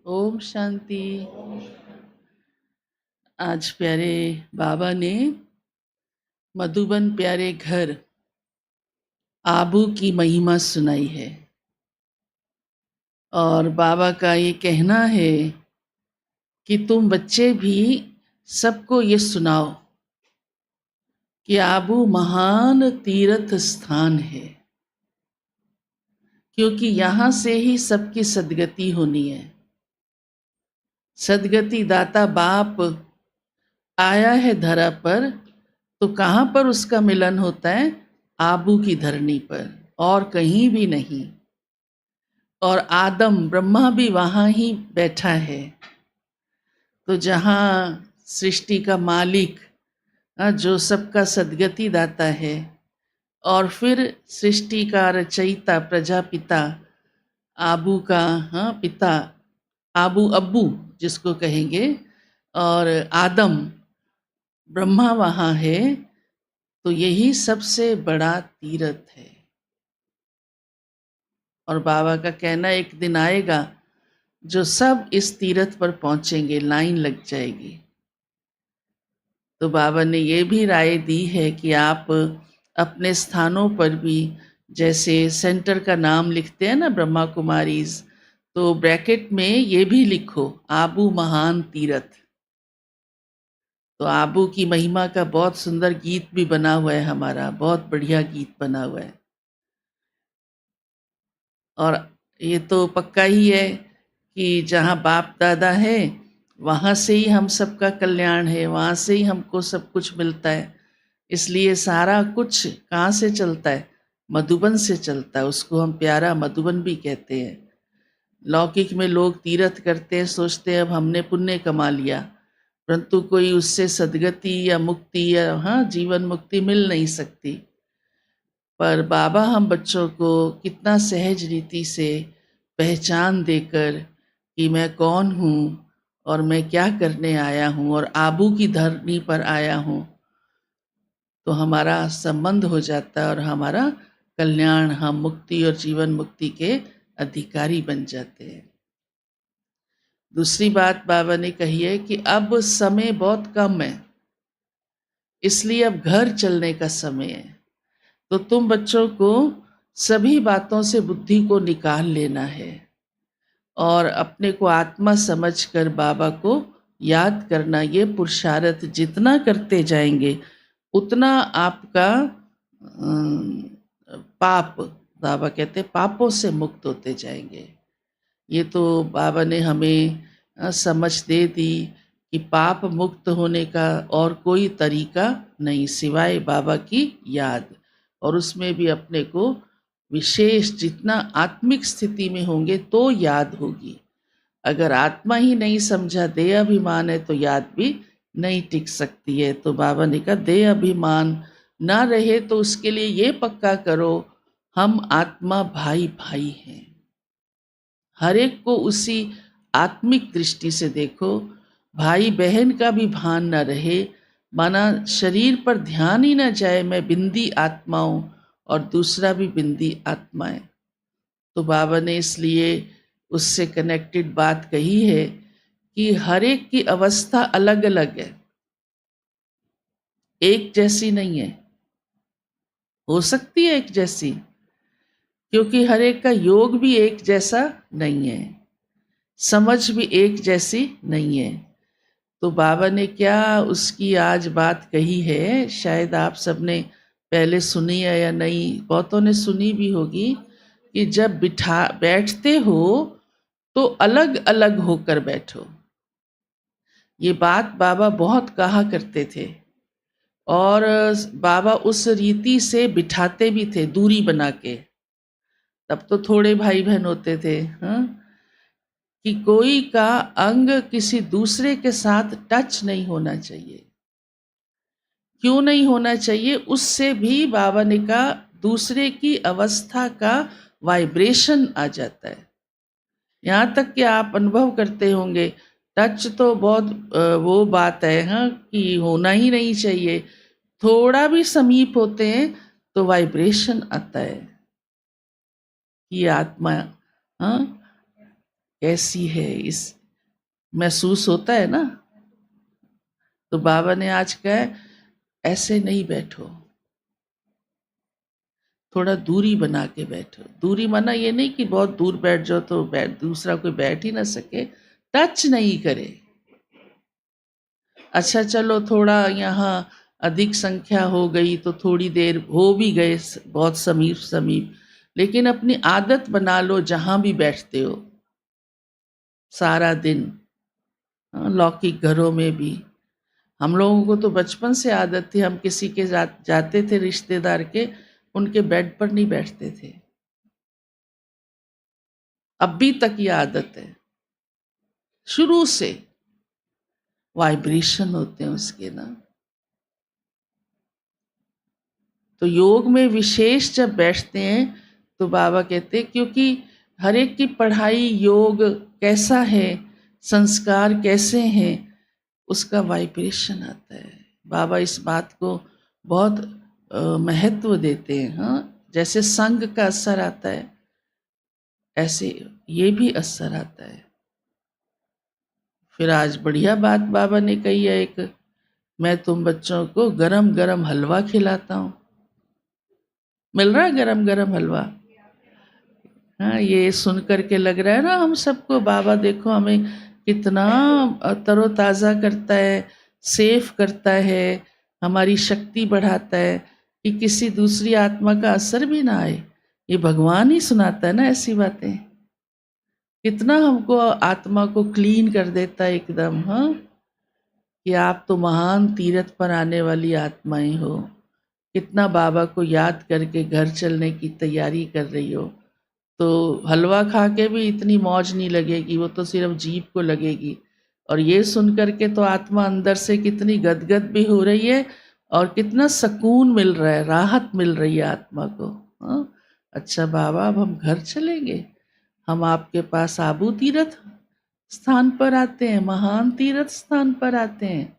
ओम शांति। आज प्यारे बाबा ने मधुबन प्यारे घर आबू की महिमा सुनाई है। और बाबा का ये कहना है कि तुम बच्चे भी सबको ये सुनाओ कि आबू महान तीर्थ स्थान है, क्योंकि यहाँ से ही सबकी सदगति होनी है। सदगति दाता बाप आया है धरा पर, तो कहाँ पर उसका मिलन होता है? आबू की धरनी पर, और कहीं भी नहीं। और आदम ब्रह्मा भी वहाँ ही बैठा है। तो जहाँ सृष्टि का मालिक जो सबका सदगति दाता है, और फिर सृष्टि का रचयिता प्रजापिता आबू का पिता आबू अब्बू जिसको कहेंगे, और आदम ब्रह्मा वहाँ है, तो यही सबसे बड़ा तीर्थ है। और बाबा का कहना एक दिन आएगा जो सब इस तीर्थ पर पहुंचेंगे, लाइन लग जाएगी। तो बाबा ने ये भी राय दी है कि आप अपने स्थानों पर भी, जैसे सेंटर का नाम लिखते हैं ना ब्रह्मा कुमारीज, तो ब्रैकेट में ये भी लिखो आबू महान तीर्थ। तो आबू की महिमा का बहुत सुंदर गीत भी बना हुआ है, हमारा बहुत बढ़िया गीत बना हुआ है। और ये तो पक्का ही है कि जहाँ बाप दादा है वहाँ से ही हम सबका कल्याण है, वहाँ से ही हमको सब कुछ मिलता है। इसलिए सारा कुछ कहाँ से चलता है? मधुबन से चलता है। उसको हम प्यारा मधुबन भी कहते हैं। लौकिक में लोग तीर्थ करते हैं, सोचते हैं अब हमने पुण्य कमा लिया, परंतु कोई उससे सदगति या मुक्ति या जीवन मुक्ति मिल नहीं सकती। पर बाबा हम बच्चों को कितना सहज रीति से पहचान देकर कि मैं कौन हूँ और मैं क्या करने आया हूँ और आबू की धरनी पर आया हूँ, तो हमारा संबंध हो जाता है और हमारा कल्याण, हम मुक्ति और जीवन मुक्ति के अधिकारी बन जाते हैं। दूसरी बात बाबा ने कही है कि अब समय बहुत कम है, इसलिए अब घर चलने का समय है। तो तुम बच्चों को सभी बातों से बुद्धि को निकाल लेना है और अपने को आत्मा समझकर बाबा को याद करना। ये पुरुषार्थ जितना करते जाएंगे उतना आपका पाप, बाबा कहते पापों से मुक्त होते जाएंगे। ये तो बाबा ने हमें समझ दे दी कि पाप मुक्त होने का और कोई तरीका नहीं सिवाय बाबा की याद। और उसमें भी अपने को विशेष जितना आत्मिक स्थिति में होंगे तो याद होगी। अगर आत्मा ही नहीं समझा, देह अभिमान है, तो याद भी नहीं टिक सकती है। तो बाबा ने कहा देह अभिमान ना रहे तो उसके लिए ये पक्का करो हम आत्मा भाई भाई हैं। हर एक को उसी आत्मिक दृष्टि से देखो। भाई बहन का भी भान न रहे, माना शरीर पर ध्यान ही ना जाए, मैं बिंदी आत्मा हूं और दूसरा भी बिंदी आत्मा है। तो बाबा ने इसलिए उससे कनेक्टेड बात कही है कि हर एक की अवस्था अलग अलग है, एक जैसी नहीं है। हो सकती है एक जैसी, क्योंकि हर एक का योग भी एक जैसा नहीं है, समझ भी एक जैसी नहीं है। तो बाबा ने क्या उसकी आज बात कही है, शायद आप सबने पहले सुनी है या नहीं, बहुतों ने सुनी भी होगी कि जब बैठते हो तो अलग अलग होकर बैठो। ये बात बाबा बहुत कहा करते थे और बाबा उस रीति से बिठाते भी थे, दूरी बना के। तब तो थोड़े भाई बहन होते थे, कि कोई का अंग किसी दूसरे के साथ टच नहीं होना चाहिए। क्यों नहीं होना चाहिए? उससे भी बाबा ने कहा दूसरे की अवस्था का वाइब्रेशन आ जाता है। यहाँ तक कि आप अनुभव करते होंगे, टच तो बहुत वो बात है कि होना ही नहीं चाहिए। थोड़ा भी समीप होते हैं तो वाइब्रेशन आता है कि आत्मा कैसी है, इस महसूस होता है ना। तो बाबा ने आज कहा ऐसे नहीं बैठो, थोड़ा दूरी बना के बैठो। दूरी माना ये नहीं कि बहुत दूर बैठ जाओ तो दूसरा कोई बैठ ही ना सके, टच नहीं करे। अच्छा चलो थोड़ा यहाँ अधिक संख्या हो गई तो थोड़ी देर हो भी गए बहुत समीप समीप, लेकिन अपनी आदत बना लो जहाँ भी बैठते हो सारा दिन। लौकिक घरों में भी हम लोगों को तो बचपन से आदत थी, हम किसी के जाते थे रिश्तेदार के, उनके बेड पर नहीं बैठते थे। अभी तक ये आदत है, शुरू से वाइब्रेशन होते हैं उसके ना। तो योग में विशेष जब बैठते हैं तो बाबा कहते हैं क्योंकि हर एक की पढ़ाई योग कैसा है, संस्कार कैसे हैं, उसका वाइब्रेशन आता है। बाबा इस बात को बहुत महत्व देते हैं। हाँ, जैसे संग का असर आता है ऐसे ये भी असर आता है। फिर आज बढ़िया बात बाबा ने कही है एक, मैं तुम बच्चों को गरम गरम हलवा खिलाता हूँ। मिल रहा है गरम गरम हलवा। हाँ, ये सुन करके लग रहा है ना हम सबको बाबा देखो हमें कितना तरोताज़ा करता है, सेफ करता है, हमारी शक्ति बढ़ाता है कि किसी दूसरी आत्मा का असर भी ना आए। ये भगवान ही सुनाता है ना ऐसी बातें। कितना हमको आत्मा को क्लीन कर देता है एकदम। हाँ, कि आप तो महान तीर्थ पर आने वाली आत्माएं हो, कितना बाबा को याद करके घर चलने की तैयारी कर रही हो। तो हलवा खा के भी इतनी मौज नहीं लगेगी, वो तो सिर्फ जीभ को लगेगी। और ये सुन करके तो आत्मा अंदर से कितनी गदगद भी हो रही है और कितना सुकून मिल रहा है, राहत मिल रही है आत्मा को। हाँ, अच्छा बाबा अब हम घर चलेंगे, हम आपके पास आबू तीर्थ स्थान पर आते हैं, महान तीर्थ स्थान पर आते हैं।